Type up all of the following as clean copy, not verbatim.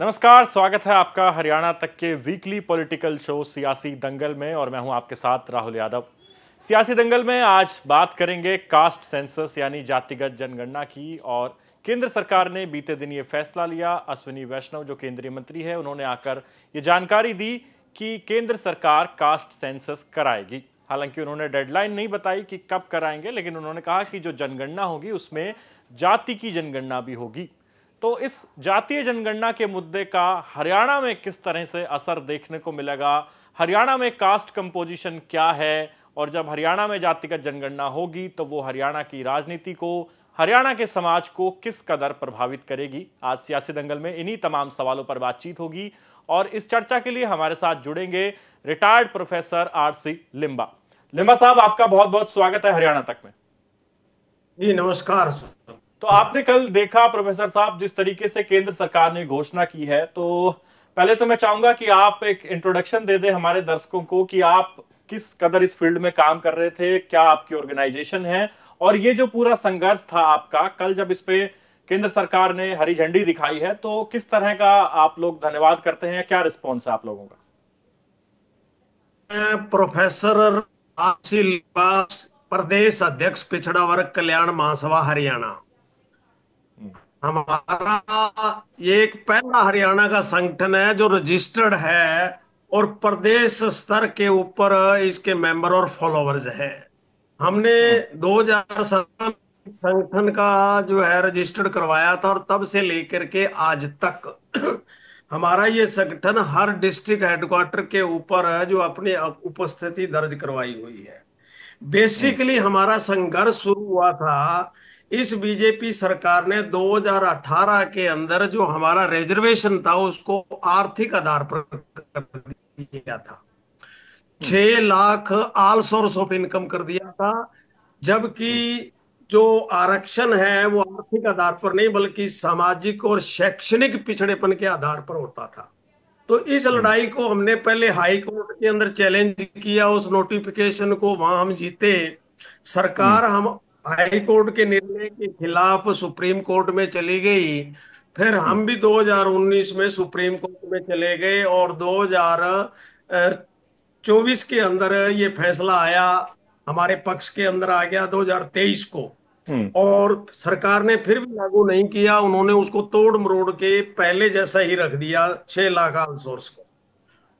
नमस्कार, स्वागत है आपका हरियाणा तक के वीकली पॉलिटिकल शो सियासी दंगल में और मैं हूं आपके साथ राहुल यादव। सियासी दंगल में आज बात करेंगे कास्ट सेंसस यानी जातिगत जनगणना की। और केंद्र सरकार ने बीते दिन ये फैसला लिया। अश्विनी वैष्णव जो केंद्रीय मंत्री है उन्होंने आकर ये जानकारी दी कि केंद्र सरकार कास्ट सेंसस कराएगी। हालांकि उन्होंने डेडलाइन नहीं बताई कि कब कराएंगे, लेकिन उन्होंने कहा कि जो जनगणना होगी उसमें जाति की जनगणना भी होगी। तो इस जातीय जनगणना के मुद्दे का हरियाणा में किस तरह से असर देखने को मिलेगा, हरियाणा में कास्ट कंपोजिशन क्या है, और जब हरियाणा में जातिगत जनगणना होगी तो वो हरियाणा की राजनीति को, हरियाणा के समाज को किस कदर प्रभावित करेगी। आज सियासी दंगल में इन्हीं तमाम सवालों पर बातचीत होगी और इस चर्चा के लिए हमारे साथ जुड़ेंगे retired professor RC. Limba. Limba साहब, आपका बहुत बहुत स्वागत है हरियाणा तक में। जी नमस्कार। तो आपने कल देखा प्रोफेसर साहब जिस तरीके से केंद्र सरकार ने घोषणा की है, तो पहले तो मैं चाहूंगा कि आप एक इंट्रोडक्शन दे दें हमारे दर्शकों को कि आप किस कदर इस फील्ड में काम कर रहे थे, क्या आपकी ऑर्गेनाइजेशन है, और ये जो पूरा संघर्ष था आपका कल जब इस पे केंद्र सरकार ने हरी झंडी दिखाई है, तो किस तरह का आप लोग धन्यवाद करते हैं, क्या रिस्पॉन्स है आप लोगों का? मैं प्रोफेसर आसिल लिबास, प्रदेश अध्यक्ष पिछड़ा वर्ग कल्याण महासभा हरियाणा। हमारा ये एक पहला हरियाणा का संगठन है जो रजिस्टर्ड है और प्रदेश स्तर के ऊपर इसके मेंबर और फॉलोअर्स है। हमने 2017 में संगठन का जो है रजिस्टर्ड करवाया था और तब से लेकर के आज तक हमारा ये संगठन हर डिस्ट्रिक्ट हेडक्वार्टर के ऊपर है जो अपनी उपस्थिति दर्ज करवाई हुई है। बेसिकली हमारा संघर्ष शुरू हुआ था, इस बीजेपी सरकार ने 2018 के अंदर जो हमारा रिजर्वेशन था उसको आर्थिक आधार पर कर दिया था। 6 lakh all source of income कर दिया था, जबकि जो आरक्षण है वो आर्थिक आधार पर नहीं बल्कि सामाजिक और शैक्षणिक पिछड़ेपन के आधार पर होता था। तो इस लड़ाई को हमने पहले हाई कोर्ट के अंदर चैलेंज किया, उस नोटिफिकेशन को वहां हम जीते। सरकार हम हाई कोर्ट के निर्णय के खिलाफ सुप्रीम कोर्ट में चली गई। फिर हम भी 2019 में सुप्रीम कोर्ट में चले गए और 2024 के अंदर ये फैसला आया, हमारे पक्ष के अंदर आ गया 2023 को। और सरकार ने फिर भी लागू नहीं किया, उन्होंने उसको तोड़ मरोड़ के पहले जैसा ही रख दिया, 6 लाख आउटसोर्स को।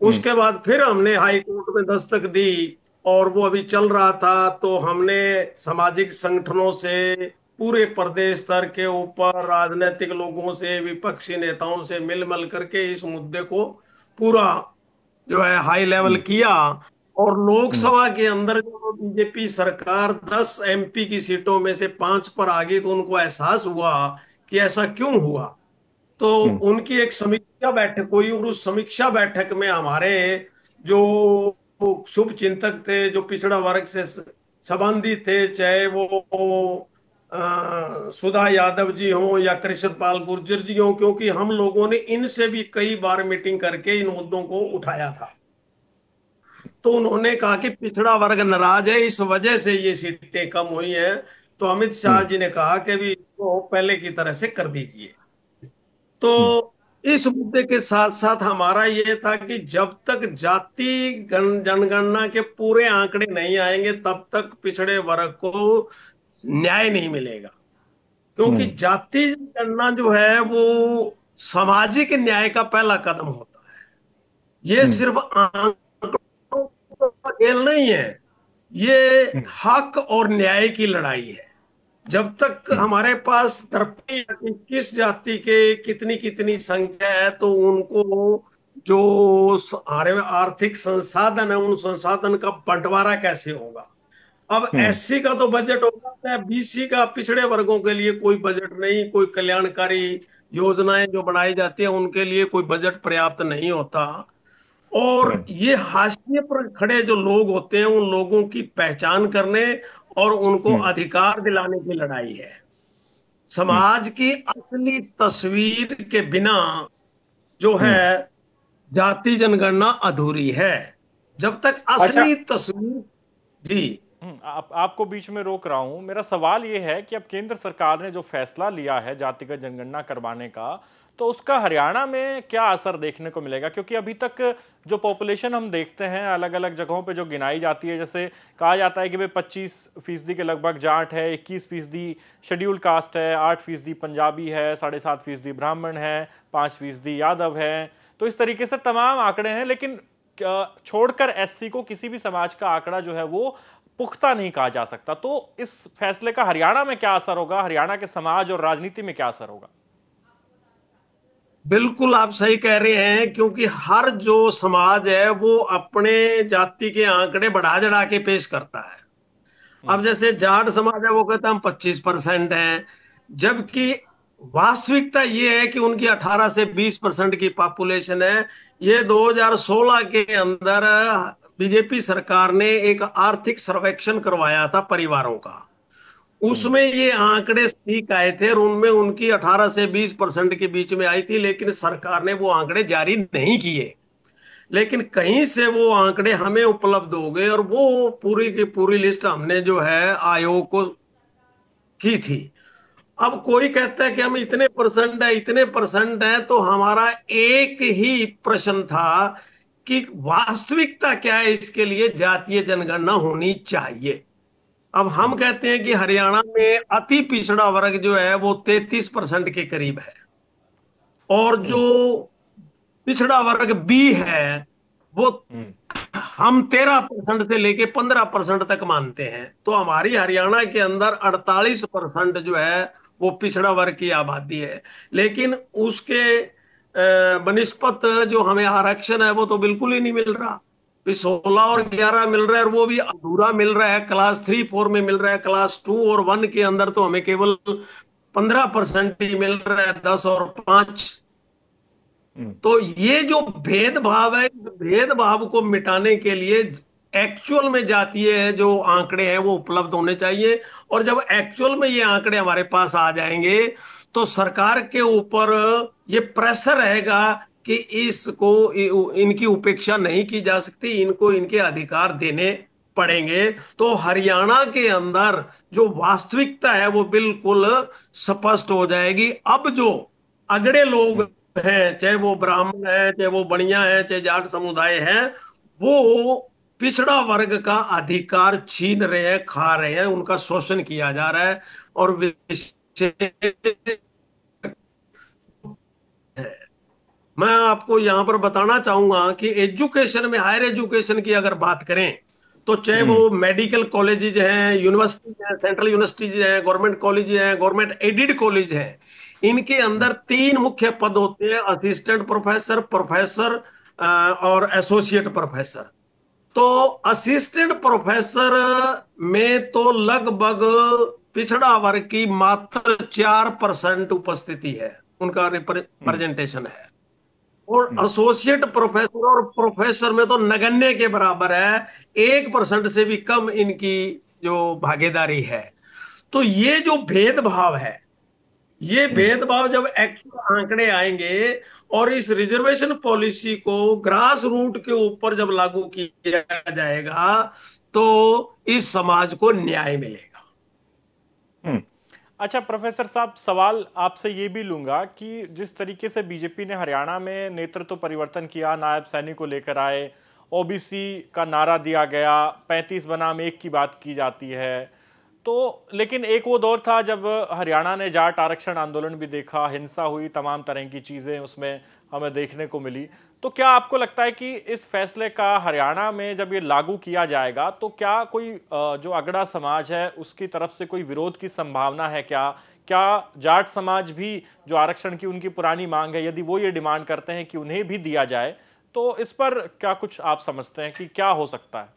उसके बाद फिर हमने हाई कोर्ट में दस्तक दी और वो अभी चल रहा था, तो हमने सामाजिक संगठनों से, पूरे प्रदेश स्तर के ऊपर राजनीतिक लोगों से, विपक्षी नेताओं से मिल मिल करके इस मुद्दे को पूरा जो है हाई लेवल किया। और लोकसभा के अंदर जो बीजेपी सरकार 10 एमपी की सीटों में से 5 पर आ गई, तो उनको एहसास हुआ कि ऐसा क्यों हुआ। तो उनकी एक समीक्षा बैठक हुई और उस समीक्षा बैठक में हमारे जो शुभ चिंतक थे, जो पिछड़ा वर्ग से संबंधित थे, चाहे वो सुधा यादव जी हो या कृष्णपाल गुर्जर जी हो, क्योंकि हम लोगों ने इनसे भी कई बार मीटिंग करके इन मुद्दों को उठाया था, तो उन्होंने कहा कि पिछड़ा वर्ग नाराज है, इस वजह से ये सीटें कम हुई हैं। तो अमित शाह जी ने कहा कि भी इसको पहले की तरह से कर दीजिए। तो इस मुद्दे के साथ साथ हमारा ये था कि जब तक जाति जनगणना के पूरे आंकड़े नहीं आएंगे तब तक पिछड़े वर्ग को न्याय नहीं मिलेगा, क्योंकि जाति जनगणना जो है वो सामाजिक न्याय का पहला कदम होता है। ये सिर्फ आंकड़ों का खेल नहीं है, ये हक और न्याय की लड़ाई है। जब तक हमारे पास धरती किस जाति के कितनी कितनी संख्या है, तो उनको जो आर्थिक संसाधन है उन संसाधन का बंटवारा कैसे होगा। अब एससी का तो बजट होता है, बीसी का, पिछड़े वर्गों के लिए कोई बजट नहीं, कोई कल्याणकारी योजनाएं जो बनाई जाती है उनके लिए कोई बजट पर्याप्त नहीं होता। और ये हाशिए पर खड़े जो लोग होते हैं उन लोगों की पहचान करने और उनको अधिकार दिलाने की लड़ाई है। समाज की असली तस्वीर के बिना जो है जाति जनगणना अधूरी है। जब तक अच्छा, असली तस्वीर। जी आपको बीच में रोक रहा हूं। मेरा सवाल ये है कि अब केंद्र सरकार ने जो फैसला लिया है जातिगत जनगणना करवाने का, तो उसका हरियाणा में क्या असर देखने को मिलेगा? क्योंकि अभी तक जो पॉपुलेशन हम देखते हैं अलग अलग जगहों पे जो गिनाई जाती है, जैसे कहा जाता है कि भाई 25% के लगभग जाट है, 21% शेड्यूल कास्ट है, 8% पंजाबी है, 7.5% ब्राह्मण है, 5% यादव है। तो इस तरीके से तमाम आंकड़े हैं, लेकिन छोड़कर एससी को किसी भी समाज का आंकड़ा जो है वो पुख्ता नहीं कहा जा सकता। तो इस फैसले का हरियाणा में क्या असर होगा, हरियाणा के समाज और राजनीति में क्या असर होगा? बिल्कुल आप सही कह रहे हैं, क्योंकि हर जो समाज है वो अपने जाति के आंकड़े बढ़ा चढ़ा के पेश करता है। अब जैसे जाट समाज है वो कहता है हम 25% हैं, जबकि वास्तविकता ये है कि उनकी 18 से 20% की पॉपुलेशन है। ये 2016 के अंदर बीजेपी सरकार ने एक आर्थिक सर्वेक्षण करवाया था परिवारों का। उसमें ये आंकड़े ठीक आए थे और उनमें उनकी 18 से 20% के बीच में आई थी, लेकिन सरकार ने वो आंकड़े जारी नहीं किए। लेकिन कहीं से वो आंकड़े हमें उपलब्ध हो गए और वो पूरी की पूरी लिस्ट हमने जो है आयोग को की थी। अब कोई कहता है कि हम इतने परसेंट है, इतने परसेंट है, तो हमारा एक ही प्रश्न था कि वास्तविकता क्या है, इसके लिए जातीय जनगणना होनी चाहिए। अब हम कहते हैं कि हरियाणा में अति पिछड़ा वर्ग जो है वो 33% के करीब है, और जो पिछड़ा वर्ग बी है वो हम 13% से लेके 15% तक मानते हैं। तो हमारी हरियाणा के अंदर 48% जो है वो पिछड़ा वर्ग की आबादी है। लेकिन उसके बनिस्पत जो हमें आरक्षण है वो तो बिल्कुल ही नहीं मिल रहा। 16 और 11 मिल रहा है, और वो भी अधूरा मिल रहा है। क्लास 3 4 में मिल रहा है, क्लास 2 और 1 के अंदर तो हमें केवल 15% ही मिल रहा है, 10 और 5। तो ये जो भेदभाव है, भेदभाव को मिटाने के लिए एक्चुअल में जातीय जो आंकड़े हैं वो उपलब्ध होने चाहिए। और जब एक्चुअल में ये आंकड़े हमारे पास आ जाएंगे तो सरकार के ऊपर ये प्रेशर रहेगा कि इसको इनकी उपेक्षा नहीं की जा सकती, इनको इनके अधिकार देने पड़ेंगे। तो हरियाणा के अंदर जो वास्तविकता है वो बिल्कुल स्पष्ट हो जाएगी। अब जो अगड़े लोग हैं, चाहे वो ब्राह्मण है, चाहे वो बनिया है, चाहे जाट समुदाय है, वो पिछड़ा वर्ग का अधिकार छीन रहे हैं, खा रहे हैं, उनका शोषण किया जा रहा है। और मैं आपको यहां पर बताना चाहूंगा कि एजुकेशन में, हायर एजुकेशन की अगर बात करें, तो चाहे वो मेडिकल कॉलेजेज हैं, यूनिवर्सिटीज हैं, सेंट्रल यूनिवर्सिटीज हैं, गवर्नमेंट कॉलेज हैं, गवर्नमेंट एडेड कॉलेज हैं, इनके अंदर 3 मुख्य पद होते हैं: असिस्टेंट प्रोफेसर, प्रोफेसर और एसोसिएट प्रोफेसर। तो असिस्टेंट प्रोफेसर में तो लगभग पिछड़ा वर्ग की मात्र 4% उपस्थिति है, उनका रिप्रेजेंटेशन है। और एसोसिएट प्रोफेसर और प्रोफेसर में तो नगण्य के बराबर है, 1% से भी कम इनकी जो भागीदारी है। तो ये जो भेदभाव है, ये भेदभाव जब एक्चुअल आंकड़े आएंगे और इस रिजर्वेशन पॉलिसी को ग्रास रूट के ऊपर जब लागू किया जाएगा तो इस समाज को न्याय मिलेगा। अच्छा प्रोफेसर साहब, सवाल आपसे ये भी लूंगा कि जिस तरीके से बीजेपी ने हरियाणा में नेतृत्व परिवर्तन किया, नायब सैनिक को लेकर आए, ओबीसी का नारा दिया गया, 35 बनाम 1 की बात की जाती है, तो लेकिन एक वो दौर था जब हरियाणा ने जाट आरक्षण आंदोलन भी देखा, हिंसा हुई, तमाम तरह की चीज़ें उसमें हमें देखने को मिली। तो क्या आपको लगता है कि इस फैसले का हरियाणा में जब ये लागू किया जाएगा तो क्या कोई जो अगड़ा समाज है उसकी तरफ से कोई विरोध की संभावना है? क्या जाट समाज भी जो आरक्षण की उनकी पुरानी मांग है, यदि वो ये डिमांड करते हैं कि उन्हें भी दिया जाए, तो इस पर क्या कुछ आप समझते हैं कि क्या हो सकता है?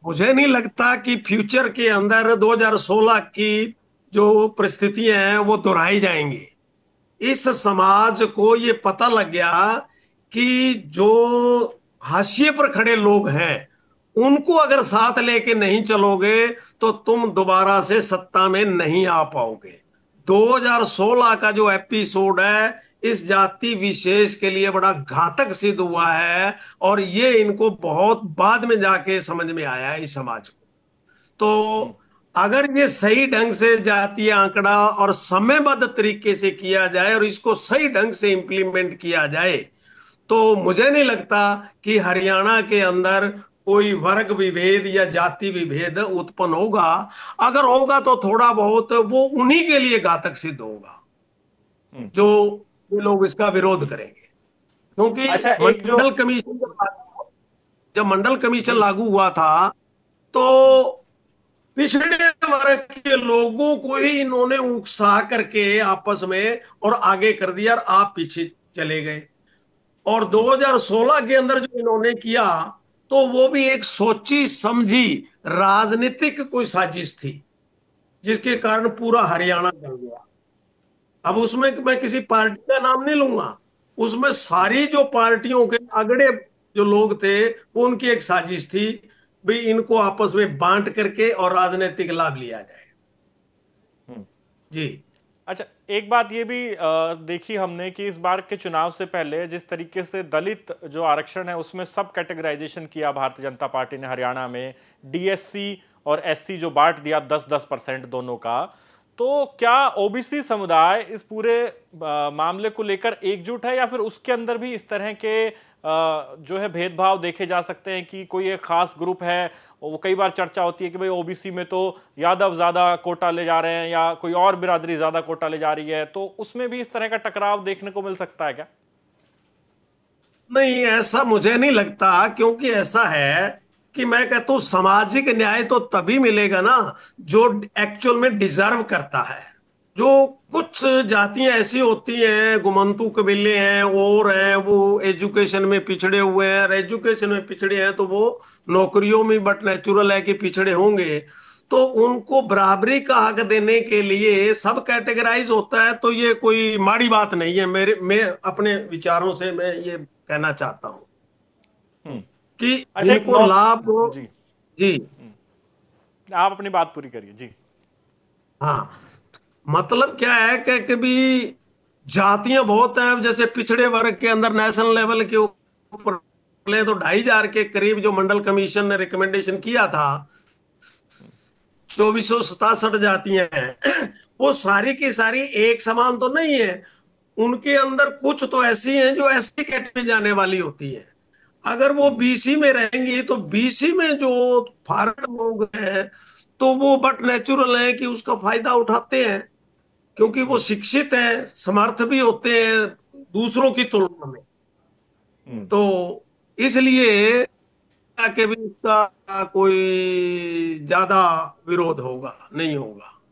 मुझे नहीं लगता कि फ्यूचर के अंदर 2016 की जो परिस्थितियां हैं वो दोहराई जाएंगी। इस समाज को ये पता लग गया कि जो हाशिए पर खड़े लोग हैं उनको अगर साथ लेके नहीं चलोगे तो तुम दोबारा से सत्ता में नहीं आ पाओगे। 2016 का जो एपिसोड है इस जाति विशेष के लिए बड़ा घातक सिद्ध हुआ है, और ये इनको बहुत बाद में जाके समझ में आया है इस समाज को। हम्म। तो अगर ये सही ढंग से जातीय आंकड़ा और समयबद्ध तरीके से किया जाए और इसको सही ढंग से इम्प्लीमेंट किया जाए, तो मुझे नहीं लगता कि हरियाणा के अंदर कोई वर्ग विभेद या जाति विभेद उत्पन्न होगा। अगर होगा तो थोड़ा बहुत वो उन्हीं के लिए घातक सिद्ध होगा हम्म। जो ये लोग इसका विरोध करेंगे। क्योंकि अच्छा, एक जो मंडल कमीशन जब मंडल कमीशन जी लागू हुआ था, तो पिछड़े वर्ग के लोगों को ही इन्होंने उकसा करके आपस में और आगे कर दिया, और आप पीछे चले गए। और 2016 के अंदर जो इन्होंने किया, तो वो भी एक सोची समझी राजनीतिक कोई साजिश थी, जिसके कारण पूरा हरियाणा जल गया। अब उसमें मैं किसी पार्टी का नाम नहीं लूंगा, उसमें सारी जो पार्टियों के अगड़े जो लोग थे, वो उनकी एक साजिश थी, भी इनको आपस में बांट करके और राजनीतिक लाभ लिया जाए। हम्म। जी। अच्छा, एक बात ये भी देखी हमने कि इस बार के चुनाव से पहले जिस तरीके से दलित जो आरक्षण है उसमें सब कैटेगराइजेशन किया भारतीय जनता पार्टी ने हरियाणा में, डीएससी और एससी जो बांट दिया 10-10% दोनों का, तो क्या ओबीसी समुदाय इस पूरे मामले को लेकर एकजुट है, या फिर उसके अंदर भी इस तरह के जो है भेदभाव देखे जा सकते हैं कि कोई एक खास ग्रुप है? वो कई बार चर्चा होती है कि भाई ओबीसी में तो यादव ज्यादा कोटा ले जा रहे हैं या कोई और बिरादरी ज्यादा कोटा ले जा रही है, तो उसमें भी इस तरह का टकराव देखने को मिल सकता है क्या? नहीं, ऐसा मुझे नहीं लगता, क्योंकि ऐसा है कि मैं कहता हूं सामाजिक न्याय तो तभी मिलेगा ना जो एक्चुअल में डिजर्व करता है। जो कुछ जातियां ऐसी होती हैं, गुमंतु कबीले हैं और हैं, वो एजुकेशन में पिछड़े हुए हैं, और एजुकेशन में पिछड़े हैं तो वो नौकरियों में बट नेचुरल है कि पिछड़े होंगे। तो उनको बराबरी का हक देने के लिए सब कैटेगराइज होता है, तो ये कोई माड़ी बात नहीं है। मैं अपने विचारों से मैं ये कहना चाहता हूं हम्म। कि अच्छा, एक जिनको नौक लाभ हो। जी, जी। आप अपनी बात पूरी करिए जी। हाँ, मतलब क्या है कि कभी जातियां बहुत हैं। जैसे पिछड़े वर्ग के अंदर नेशनल लेवल के ऊपर ले तो 2,500 के करीब जो मंडल कमीशन ने रिकमेंडेशन किया था, 2467 जातियां हैं। वो सारी की सारी एक समान तो नहीं है। उनके अंदर कुछ तो ऐसी हैं जो एससी कैटेगरी जाने वाली होती है। अगर वो बीसी में रहेंगी तो बीसी में जो फॉरवर्ड लोग हैं, तो वो बट नेचुरल है कि उसका फायदा उठाते हैं, क्योंकि वो शिक्षित हैं, समर्थ भी होते हैं दूसरों की तुलना में। तो इसलिए कि भी इसका कोई ज्यादा विरोध होगा नहीं होगा।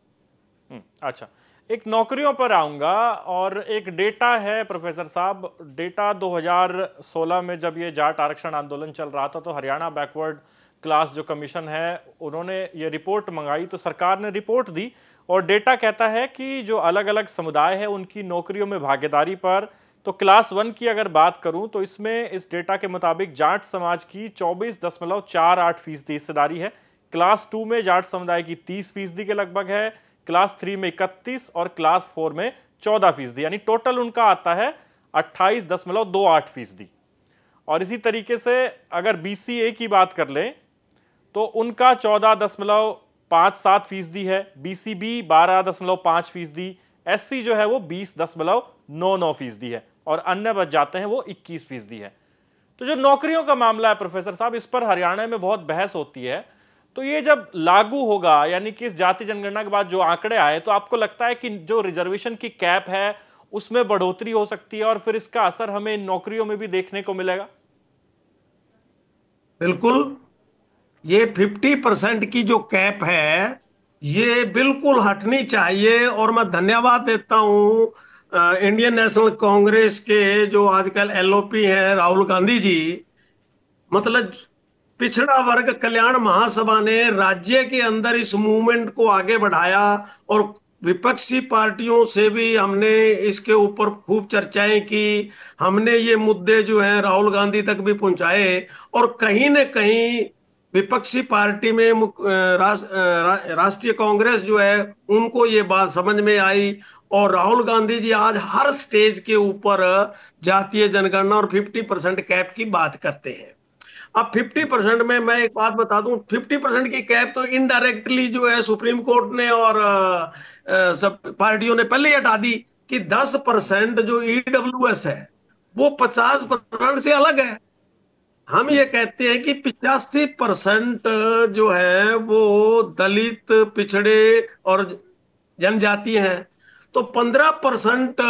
अच्छा, एक नौकरियों पर आऊंगा, और एक डेटा है प्रोफेसर साहब। डेटा 2016 में जब ये जाट आरक्षण आंदोलन चल रहा था, तो हरियाणा बैकवर्ड क्लास जो कमीशन है उन्होंने ये रिपोर्ट मंगाई, तो सरकार ने रिपोर्ट दी, और डेटा कहता है कि जो अलग अलग समुदाय है उनकी नौकरियों में भागीदारी पर, तो क्लास 1 की अगर बात करूं तो इसमें इस डेटा के मुताबिक जाट समाज की 24.48% हिस्सेदारी है, क्लास 2 में जाट समुदाय की 30% के लगभग है, क्लास 3 में 31 और क्लास 4 में 14%, यानी टोटल उनका आता है 28.28%। और इसी तरीके से अगर बीसीए की बात कर लें तो उनका 14.57% है, बीसीबी 12.5%, एससी जो है वो 20.99% है, और अन्य बच जाते हैं वो 21% है। तो जो नौकरियों का मामला है प्रोफेसर साहब, इस पर हरियाणा में बहुत बहस होती है। तो ये जब लागू होगा, यानी कि इस जाति जनगणना के बाद जो आंकड़े आए, तो आपको लगता है कि जो रिजर्वेशन की कैप है उसमें बढ़ोतरी हो सकती है और फिर इसका असर हमें इन नौकरियों में भी देखने को मिलेगा? बिल्कुल। ये 50% की जो कैप है, ये बिल्कुल हटनी चाहिए। और मैं धन्यवाद देता हूं इंडियन नेशनल कांग्रेस के जो आजकल एलओपी हैं, राहुल गांधी जी। मतलब पिछड़ा वर्ग कल्याण महासभा ने राज्य के अंदर इस मूवमेंट को आगे बढ़ाया, और विपक्षी पार्टियों से भी हमने इसके ऊपर खूब चर्चाएं की। हमने ये मुद्दे जो हैं राहुल गांधी तक भी पहुंचाए, और कहीं न कहीं विपक्षी पार्टी में राष्ट्रीय कांग्रेस जो है उनको ये बात समझ में आई, और राहुल गांधी जी आज हर स्टेज के ऊपर जातीय जनगणना और 50% कैप की बात करते हैं। अब 50% में मैं एक बात बता दूं, 50% की कैप तो इनडायरेक्टली जो है सुप्रीम कोर्ट ने और सब पार्टियों ने पहले ही हटा दी कि 10% जो ईडब्ल्यूएस है वो 50% से अलग है। हम ये कहते हैं कि 85% जो है वो दलित, पिछड़े और जनजाति हैं, तो 15%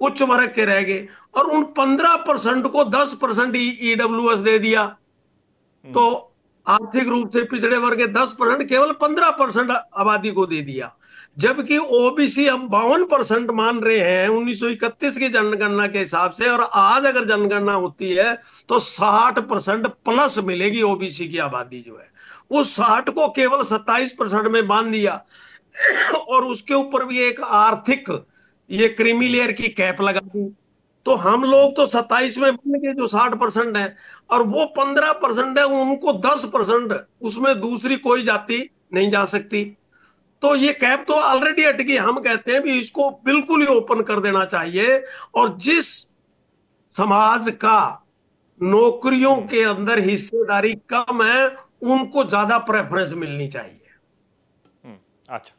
उच्च वर्ग के रह गए, और उन 15% को 10% ईडब्ल्यूएस दे दिया। तो आर्थिक रूप से पिछड़े वर्ग के 10% केवल 15% आबादी को दे दिया, जबकि ओबीसी हम 52% मान रहे हैं 1931 की जनगणना के हिसाब से, और आज अगर जनगणना होती है तो 60% प्लस मिलेगी ओबीसी की आबादी जो है। उस 60 को केवल 27% में बांध दिया, और उसके ऊपर भी एक आर्थिक ये क्रीमी लेयर की कैप लगा दी। तो हम लोग तो 27 में बन के जो 60% है, और वो 15% है, उनको 10% उसमें दूसरी कोई जाति नहीं जा सकती। तो ये कैप तो ऑलरेडी हट गई। हम कहते हैं भी इसको बिल्कुल ही ओपन कर देना चाहिए, और जिस समाज का नौकरियों के अंदर हिस्सेदारी कम है उनको ज्यादा प्रेफरेंस मिलनी चाहिए। अच्छा,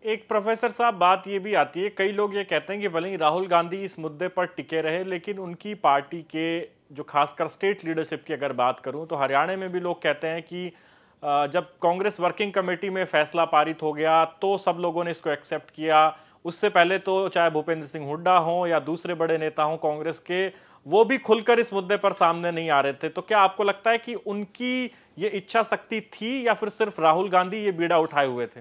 एक प्रोफेसर साहब बात ये भी आती है, कई लोग ये कहते हैं कि भले ही राहुल गांधी इस मुद्दे पर टिके रहे, लेकिन उनकी पार्टी के जो खासकर स्टेट लीडरशिप की अगर बात करूं तो हरियाणा में भी लोग कहते हैं कि जब कांग्रेस वर्किंग कमेटी में फैसला पारित हो गया तो सब लोगों ने इसको एक्सेप्ट किया। उससे पहले तो चाहे भूपेंद्र सिंह हुड्डा हो या दूसरे बड़े नेता हों कांग्रेस के, वो भी खुलकर इस मुद्दे पर सामने नहीं आ रहे थे। तो क्या आपको लगता है कि उनकी ये इच्छा शक्ति थी या फिर सिर्फ राहुल गांधी ये बीड़ा उठाए हुए थे?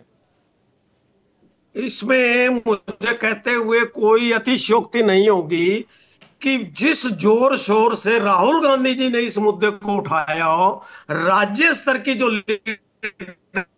इसमें मुझे कहते हुए कोई अतिशयोक्ति नहीं होगी कि जिस जोर शोर से राहुल गांधी जी ने इस मुद्दे को उठाया हो, राज्य स्तर की जो लीडरशिप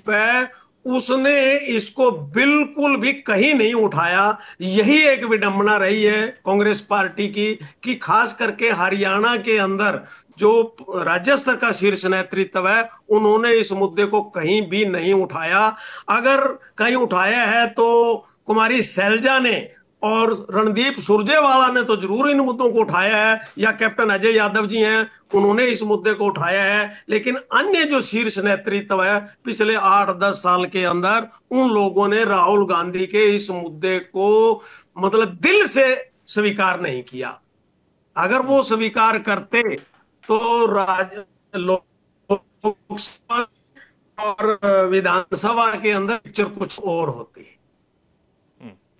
है उसने इसको बिल्कुल भी कहीं नहीं उठाया। यही एक विडंबना रही है कांग्रेस पार्टी की कि खास करके हरियाणा के अंदर जो राज्य स्तर का शीर्ष नेतृत्व है उन्होंने इस मुद्दे को कहीं भी नहीं उठाया। अगर कहीं उठाया है तो कुमारी सैलजा ने और रणदीप सुरजेवाला ने तो जरूर इन मुद्दों को उठाया है, या कैप्टन अजय यादव जी हैं उन्होंने इस मुद्दे को उठाया है, लेकिन अन्य जो शीर्ष नेतृत्व है पिछले 8-10 साल के अंदर उन लोगों ने राहुल गांधी के इस मुद्दे को मतलब दिल से स्वीकार नहीं किया। अगर वो स्वीकार करते तो लोकसभा और विधानसभा के अंदर पिक्चर कुछ और होती।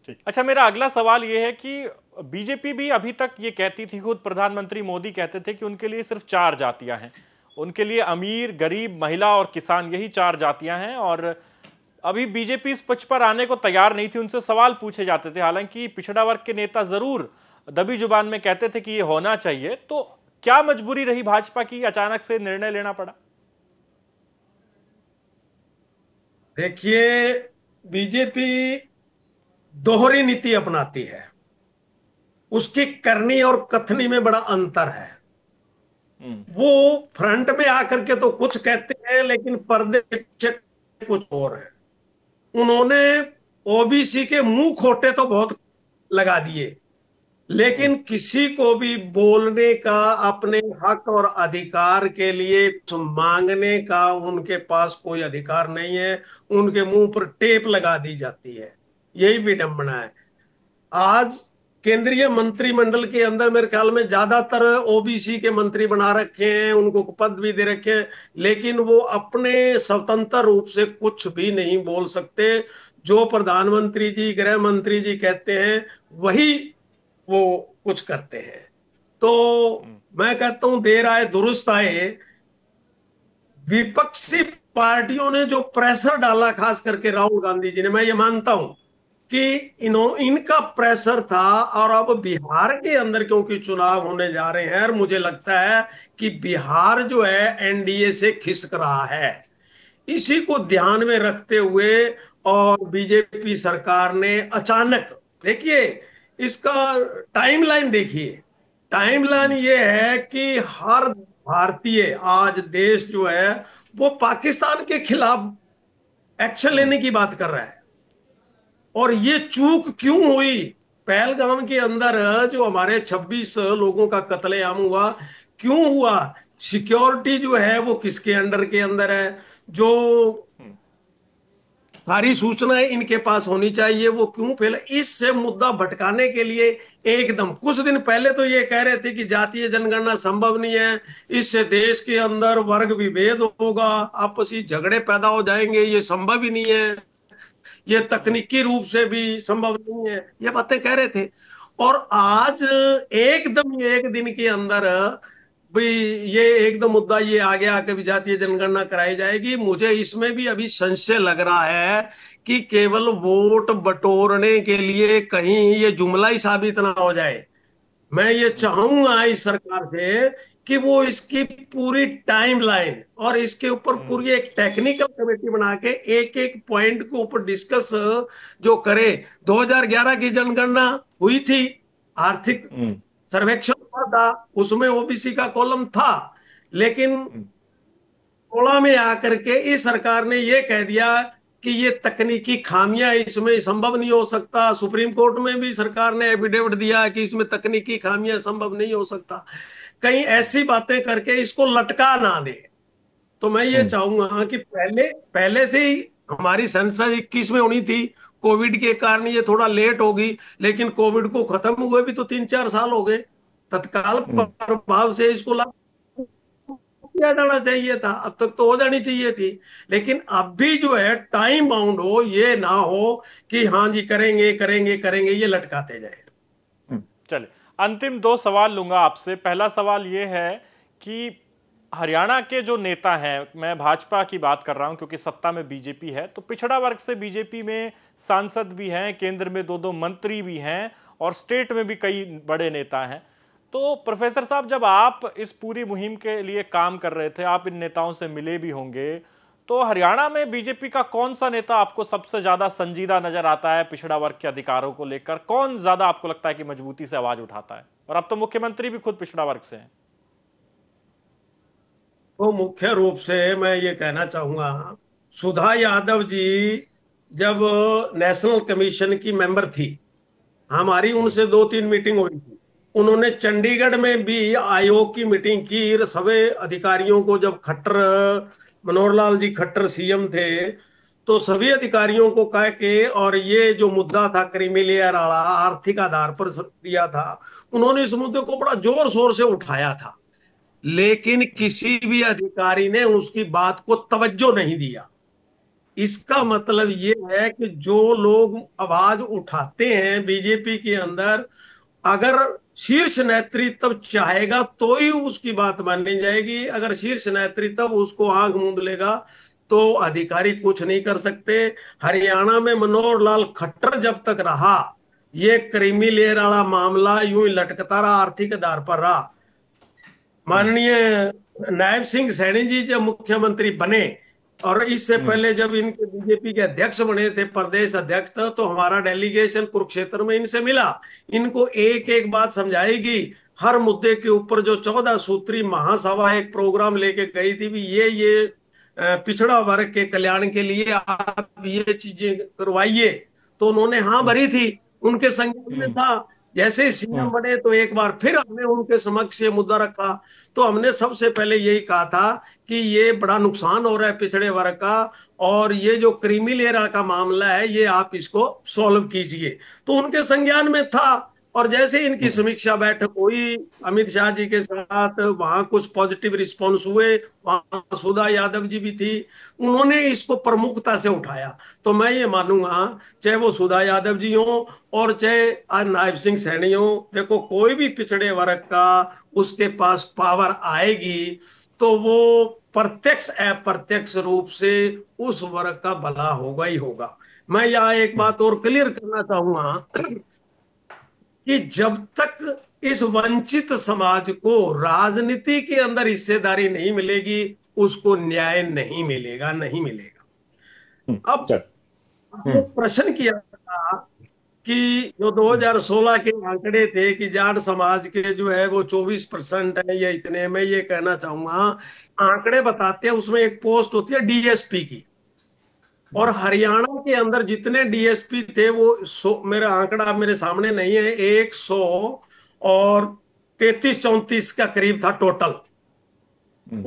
ठीक। अच्छा, मेरा अगला सवाल यह है कि बीजेपी भी अभी तक ये कहती थी, खुद प्रधानमंत्री मोदी कहते थे कि उनके लिए सिर्फ 4 जातियां हैं, उनके लिए अमीर, गरीब, महिला और किसान, यही 4 जातियां हैं। और अभी बीजेपी इस पक्ष पर आने को तैयार नहीं थी, उनसे सवाल पूछे जाते थे। हालांकि पिछड़ा वर्ग के नेता जरूर दबी जुबान में कहते थे कि ये होना चाहिए। तो क्या मजबूरी रही भाजपा की, अचानक से निर्णय लेना पड़ा? देखिए, बीजेपी दोहरी नीति अपनाती है, उसकी करनी और कथनी में बड़ा अंतर है। वो फ्रंट में आकर के तो कुछ कहते हैं लेकिन पर्दे पीछे कुछ और है। उन्होंने ओबीसी के मुंह खोटे तो बहुत लगा दिए, लेकिन किसी को भी बोलने का, अपने हक और अधिकार के लिए कुछ मांगने का उनके पास कोई अधिकार नहीं है। उनके मुंह पर टेप लगा दी जाती है, यही विडंबना है। आज केंद्रीय मंत्रिमंडल के अंदर मेरे ख्याल में ज्यादातर ओबीसी के मंत्री बना रखे हैं, उनको पद भी दे रखे हैं, लेकिन वो अपने स्वतंत्र रूप से कुछ भी नहीं बोल सकते। जो प्रधानमंत्री जी, गृह मंत्री जी कहते हैं वही वो कुछ करते हैं। तो मैं कहता हूं देर आए दुरुस्त आए। विपक्षी पार्टियों ने जो प्रेशर डाला, खास करके राहुल गांधी जी ने, मैं ये मानता हूं कि इनका प्रेशर था। और अब बिहार के अंदर क्योंकि चुनाव होने जा रहे हैं, और मुझे लगता है कि बिहार जो है एनडीए से खिसक रहा है, इसी को ध्यान में रखते हुए और बीजेपी सरकार ने अचानक, देखिए इसका टाइमलाइन देखिए, टाइमलाइन ये है कि हर भारतीय आज देश जो है वो पाकिस्तान के खिलाफ एक्शन लेने की बात कर रहा है। और ये चूक क्यों हुई? पहलगाम के अंदर जो हमारे 26 लोगों का कत्लेआम हुआ, क्यों हुआ? सिक्योरिटी जो है वो किसके अंडर के अंदर है? जो सारी सूचनाएं इनके पास होनी चाहिए, वो क्यों फैला? इससे मुद्दा भटकाने के लिए एकदम कुछ दिन पहले तो ये कह रहे थे कि जातीय जनगणना संभव नहीं है, इससे देश के अंदर वर्ग विभेद होगा, आपसी झगड़े पैदा हो जाएंगे, ये संभव ही नहीं है, ये तकनीकी रूप से भी संभव नहीं है, ये बातें कह रहे थे। और आज एकदम ये एक दिन के अंदर भाई ये एकदम मुद्दा ये आ गया कि भी जातीय जनगणना कराई जाएगी। मुझे इसमें भी अभी संशय लग रहा है कि केवल वोट बटोरने के लिए कहीं ये जुमला ही साबित ना हो जाए। मैं ये चाहूंगा इस सरकार से कि वो इसकी पूरी टाइमलाइन और इसके ऊपर पूरी एक टेक्निकल कमेटी बना के एक एक पॉइंट के ऊपर डिस्कस जो करे। 2011 की जनगणना हुई थी, आर्थिक सर्वेक्षण हुआ था, उसमें ओबीसी का कॉलम था, लेकिन 16 में आकर के इस सरकार ने ये कह दिया कि ये तकनीकी खामियां, इसमें संभव नहीं हो सकता। सुप्रीम कोर्ट में भी सरकार ने एफिडेविट दिया कि इसमें तकनीकी खामियां संभव नहीं हो सकता। कहीं ऐसी बातें करके इसको लटका ना दे। तो मैं ये चाहूंगा कि पहले पहले से ही हमारी सेंसस 21 में होनी थी, कोविड के कारण ये थोड़ा लेट होगी, लेकिन कोविड को खत्म हुए भी तो 3-4 साल हो गए। तत्काल प्रभाव से इसको लागू किया जाना चाहिए था, अब तक तो हो जानी चाहिए थी। लेकिन अब भी जो है टाइम बाउंड हो, ये ना हो कि हाँ जी करेंगे करेंगे करेंगे, ये लटकाते जाए। चलिए, अंतिम दो सवाल लूंगा आपसे। पहला सवाल ये है कि हरियाणा के जो नेता हैं, मैं भाजपा की बात कर रहा हूं क्योंकि सत्ता में बीजेपी है, तो पिछड़ा वर्ग से बीजेपी में सांसद भी हैं, केंद्र में 2-2 मंत्री भी हैं और स्टेट में भी कई बड़े नेता हैं। तो प्रोफेसर साहब, जब आप इस पूरी मुहिम के लिए काम कर रहे थे, आप इन नेताओं से मिले भी होंगे, तो हरियाणा में बीजेपी का कौन सा नेता आपको सबसे ज्यादा संजीदा नजर आता है पिछड़ा वर्ग के अधिकारों को लेकर? कौन ज्यादा आपको लगता है कि मजबूती से आवाज उठाता है? और अब तो मुख्यमंत्री भी खुद पिछड़ा वर्ग से हैं। तो मुख्य रूप से मैं ये कहना चाहूंगा, सुधा यादव जी जब नेशनल कमीशन की मेंबर थी, हमारी उनसे 2-3 मीटिंग हुई थी। उन्होंने चंडीगढ़ में भी आयोग की मीटिंग की, सभी अधिकारियों को, जब खट्टर मनोहर लाल जी खट्टर सीएम थे, तो सभी अधिकारियों को कह के, और ये जो मुद्दा था क्रीमी लेयर वाला आर्थिक आधार पर दिया था, उन्होंने इस मुद्दे को बड़ा जोर शोर से उठाया था, लेकिन किसी भी अधिकारी ने उसकी बात को तवज्जो नहीं दिया। इसका मतलब ये है कि जो लोग आवाज उठाते हैं बीजेपी के अंदर, अगर शीर्ष नेतृत्व चाहेगा तो ही उसकी बात मानी जाएगी, अगर शीर्ष नेतृत्व उसको आंख मूंद लेगा तो अधिकारी कुछ नहीं कर सकते। हरियाणा में मनोहर लाल खट्टर जब तक रहा, ये क्रीमी लेयर वाला मामला यूं ही लटकता रहा, आर्थिक आधार पर रहा। माननीय नायब सिंह सैनी जी जब मुख्यमंत्री बने, और इससे पहले जब इनके बीजेपी के अध्यक्ष बने थे, प्रदेश अध्यक्ष था, तो हमारा डेलीगेशन कुरुक्षेत्र में इनसे मिला, इनको एक एक बात समझाएगी। हर मुद्दे के ऊपर जो 14 सूत्री महासभा एक प्रोग्राम लेके गई थी, भी ये पिछड़ा वर्ग के कल्याण के लिए आप ये चीजें करवाइए, तो उन्होंने हाँ भरी थी, उनके संज्ञान में था। जैसे सीएम बने तो एक बार फिर हमने उनके समक्ष ये मुद्दा रखा, तो हमने सबसे पहले यही कहा था कि ये बड़ा नुकसान हो रहा है पिछड़े वर्ग का, और ये जो क्रीमी लेयर का मामला है ये आप इसको सॉल्व कीजिए, तो उनके संज्ञान में था। और जैसे इनकी समीक्षा बैठक हुई अमित शाह जी के साथ, वहां कुछ पॉजिटिव रिस्पॉन्स हुए, वहां सुधा यादव जी भी थी, उन्होंने इसको प्रमुखता से उठाया। तो मैं ये मानूंगा, चाहे वो सुधा यादव जी हो और चाहे आज नायब सिंह सैनी हो, देखो कोई भी पिछड़े वर्ग का उसके पास पावर आएगी तो वो प्रत्यक्ष अप्रत्यक्ष रूप से उस वर्ग का भला होगा ही होगा। मैं यहाँ एक बात और क्लियर करना चाहूंगा कि जब तक इस वंचित समाज को राजनीति के अंदर हिस्सेदारी नहीं मिलेगी, उसको न्याय नहीं मिलेगा, नहीं मिलेगा। अब चल। आपने प्रश्न किया था कि जो 2016 के आंकड़े थे कि जाट समाज के जो है वो 24% है या इतने में, ये कहना चाहूंगा आंकड़े बताते हैं, उसमें एक पोस्ट होती है डीएसपी की। और हरियाणा के अंदर जितने डीएसपी थे वो मेरा आंकड़ा मेरे सामने नहीं है, 133-34 का करीब था टोटल।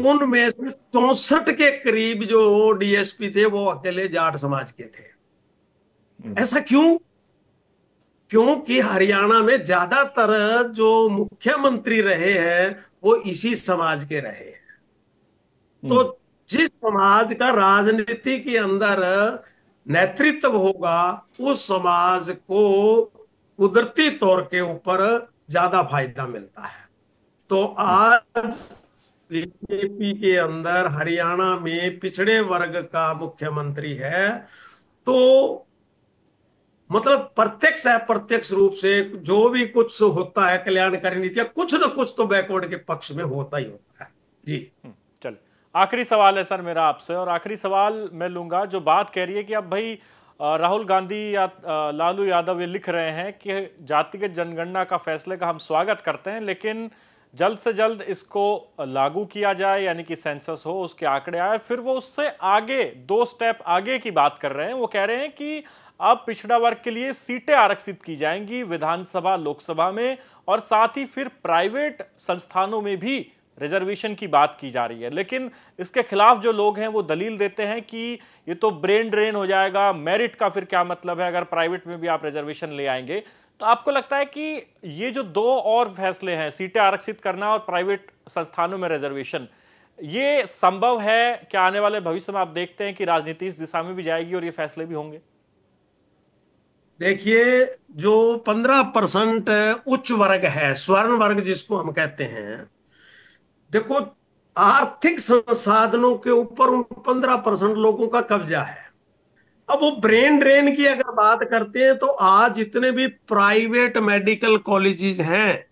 उनमें से 64 के करीब जो डीएसपी थे वो अकेले जाट समाज के थे। ऐसा क्यों? क्योंकि हरियाणा में ज्यादातर जो मुख्यमंत्री रहे हैं वो इसी समाज के रहे हैं। तो जिस समाज का राजनीति के अंदर नेतृत्व होगा उस समाज को कुदरती तौर के ऊपर ज्यादा फायदा मिलता है। तो आज बीजेपी के अंदर हरियाणा में पिछड़े वर्ग का मुख्यमंत्री है, तो मतलब प्रत्यक्ष अप्रत्यक्ष रूप से जो भी कुछ होता है कल्याणकारी नीतियां, कुछ ना कुछ तो बैकवर्ड के पक्ष में होता ही होता है। जी चल, आखिरी सवाल है सर मेरा आपसे, और आखिरी सवाल मैं लूंगा जो बात कह रही है कि अब भाई राहुल गांधी या लालू यादव ये लिख रहे हैं कि जातिगत जनगणना का फैसले का हम स्वागत करते हैं, लेकिन जल्द से जल्द इसको लागू किया जाए, यानी कि सेंसस हो, उसके आंकड़े आए। फिर वो उससे आगे 2 स्टेप आगे की बात कर रहे हैं। वो कह रहे हैं कि अब पिछड़ा वर्ग के लिए सीटें आरक्षित की जाएंगी विधानसभा लोकसभा में, और साथ ही फिर प्राइवेट संस्थानों में भी रिजर्वेशन की बात की जा रही है। लेकिन इसके खिलाफ जो लोग हैं वो दलील देते हैं कि ये तो ब्रेन ड्रेन हो जाएगा, मेरिट का फिर क्या मतलब है अगर प्राइवेट में भी आप रिजर्वेशन ले आएंगे। तो आपको लगता है कि ये जो 2 और फैसले हैं, सीटें आरक्षित करना और प्राइवेट संस्थानों में रिजर्वेशन, ये संभव है क्या आने वाले भविष्य में? आप देखते हैं कि राजनीति इस दिशा में भी जाएगी और ये फैसले भी होंगे? देखिए, जो 15% उच्च वर्ग है, स्वर्ण वर्ग जिसको हम कहते हैं, देखो आर्थिक संसाधनों के ऊपर उन 15% लोगों का कब्जा है। अब वो ब्रेन ड्रेन की अगर बात करते हैं तो आज जितने भी प्राइवेट मेडिकल कॉलेजेस हैं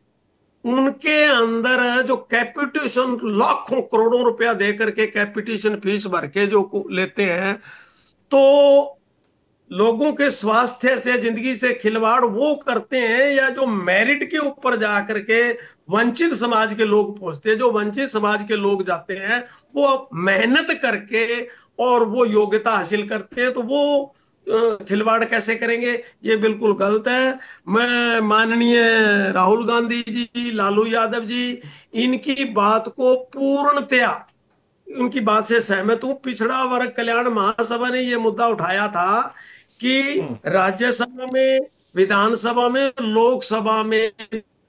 उनके अंदर जो कैपिटेशन लाखों करोड़ों रुपया दे करके कैपिटेशन फीस भर के जो लेते हैं, तो लोगों के स्वास्थ्य से, जिंदगी से खिलवाड़ वो करते हैं, या जो मेरिट के ऊपर जाकर के वंचित समाज के लोग पहुंचते हैं, जो वंचित समाज के लोग जाते हैं वो मेहनत करके और वो योग्यता हासिल करते हैं, तो वो खिलवाड़ कैसे करेंगे? ये बिल्कुल गलत है। मैं माननीय राहुल गांधी जी, लालू यादव जी, इनकी बात को पूर्णतया उनकी बात से सहमत हूं। पिछड़ा वर्ग कल्याण महासभा ने यह मुद्दा उठाया था कि राज्यसभा में, विधानसभा में, लोकसभा में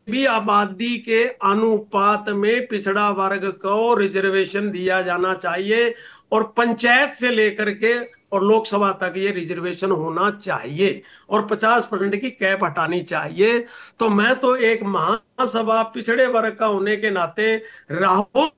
भी आबादी के अनुपात में पिछड़ा वर्ग को रिजर्वेशन दिया जाना चाहिए, और पंचायत से लेकर के और लोकसभा तक ये रिजर्वेशन होना चाहिए, और 50% की कैप हटानी चाहिए। तो मैं तो एक महासभा पिछड़े वर्ग का होने के नाते राहुल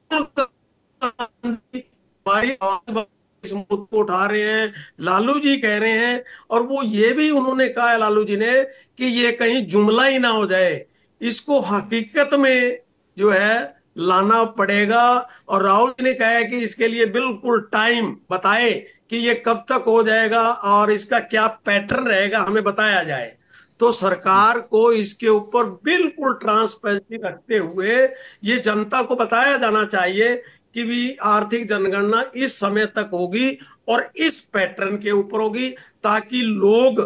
हमारी आवाज इस मुद्दे को उठा रहे हैं, लालू जी कह रहे हैं, और वो ये भी उन्होंने कहा है लालू जी ने कि ये कहीं जुमला ही ना हो जाए, इसको हकीकत में जो है लाना पड़ेगा। और राहुल जी ने कहा है कि इसके लिए बिल्कुल टाइम बताए कि ये कब तक हो जाएगा और इसका क्या पैटर्न रहेगा, हमें बताया जाए। तो सरकार को इसके ऊपर बिल्कुल ट्रांसपेरेंसी रखते हुए ये जनता को बताया जाना चाहिए कि भी आर्थिक जनगणना इस समय तक होगी और इस पैटर्न के ऊपर होगी, ताकि लोग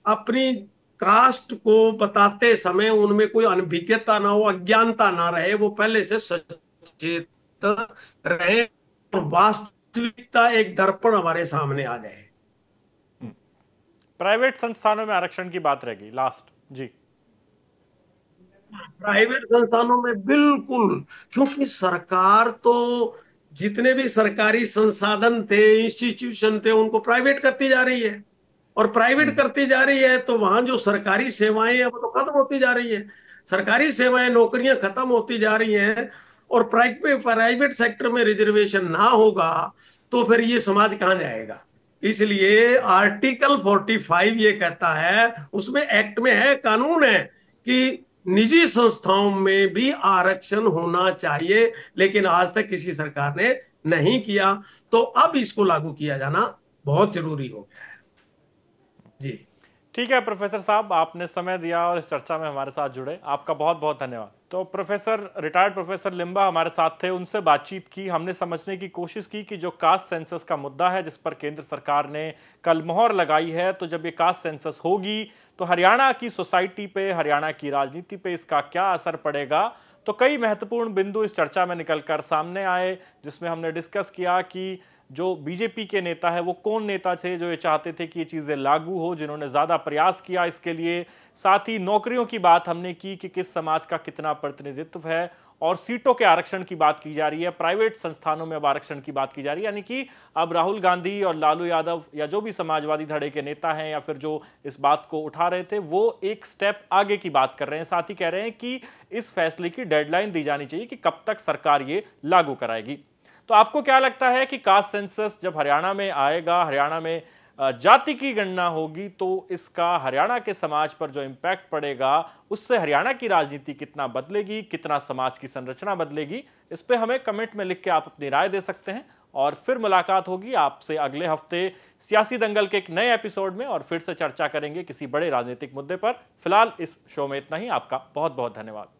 अपनी कास्ट को बताते समय उनमें कोई अनभिज्ञता ना हो, अज्ञानता ना रहे, वो पहले से सचेत रहे और वास्तविकता एक दर्पण हमारे सामने आ जाए। प्राइवेट संस्थानों में आरक्षण की बात रहेगी लास्ट जी। प्राइवेट संस्थानों में बिल्कुल, क्योंकि सरकार तो जितने भी सरकारी संसाधन थे, इंस्टीट्यूशन थे, उनको प्राइवेट करती जा रही है, और प्राइवेट करती जा रही है तो वहां जो सरकारी सेवाएं हैं वो तो खत्म होती जा रही है। सरकारी सेवाएं, नौकरियां खत्म होती जा रही हैं, और प्राइवेट सेक्टर में रिजर्वेशन ना होगा तो फिर ये समाज कहां जाएगा? इसलिए आर्टिकल 45 ये कहता है, उसमें एक्ट में है, कानून है कि निजी संस्थाओं में भी आरक्षण होना चाहिए, लेकिन आज तक किसी सरकार ने नहीं किया। तो अब इसको लागू किया जाना बहुत जरूरी हो गया है। जी ठीक है प्रोफेसर साहब, आपने समय दिया और इस चर्चा में हमारे साथ जुड़े, आपका बहुत बहुत धन्यवाद। तो प्रोफेसर, रिटायर्ड प्रोफेसर लिम्बा हमारे साथ थे, उनसे बातचीत की, हमने समझने की कोशिश की कि जो कास्ट सेंसस का मुद्दा है जिस पर केंद्र सरकार ने कल मोहर लगाई है, तो जब ये कास्ट सेंसस होगी तो हरियाणा की सोसाइटी पे, हरियाणा की राजनीति पे इसका क्या असर पड़ेगा। तो कई महत्वपूर्ण बिंदु इस चर्चा में निकलकर सामने आए, जिसमें हमने डिस्कस किया कि जो बीजेपी के नेता है वो कौन नेता थे जो ये चाहते थे कि ये चीजें लागू हो, जिन्होंने ज्यादा प्रयास किया इसके लिए। साथ ही नौकरियों की बात हमने की कि किस समाज का कितना प्रतिनिधित्व है, और सीटों के आरक्षण की बात की जा रही है, प्राइवेट संस्थानों में अब आरक्षण की बात की जा रही है। यानी कि अब राहुल गांधी और लालू यादव या जो भी समाजवादी धड़े के नेता हैं या फिर जो इस बात को उठा रहे थे, वो एक स्टेप आगे की बात कर रहे हैं। साथ ही कह रहे हैं कि इस फैसले की डेडलाइन दी जानी चाहिए कि कब तक सरकार ये लागू कराएगी। तो आपको क्या लगता है कि कास्ट सेंसस जब हरियाणा में आएगा, हरियाणा में जाति की गणना होगी, तो इसका हरियाणा के समाज पर जो इम्पैक्ट पड़ेगा उससे हरियाणा की राजनीति कितना बदलेगी, कितना समाज की संरचना बदलेगी? इस पे हमें कमेंट में लिख के आप अपनी राय दे सकते हैं। और फिर मुलाकात होगी आपसे अगले हफ्ते सियासी दंगल के एक नए एपिसोड में, और फिर से चर्चा करेंगे किसी बड़े राजनीतिक मुद्दे पर। फिलहाल इस शो में इतना ही। आपका बहुत बहुत धन्यवाद।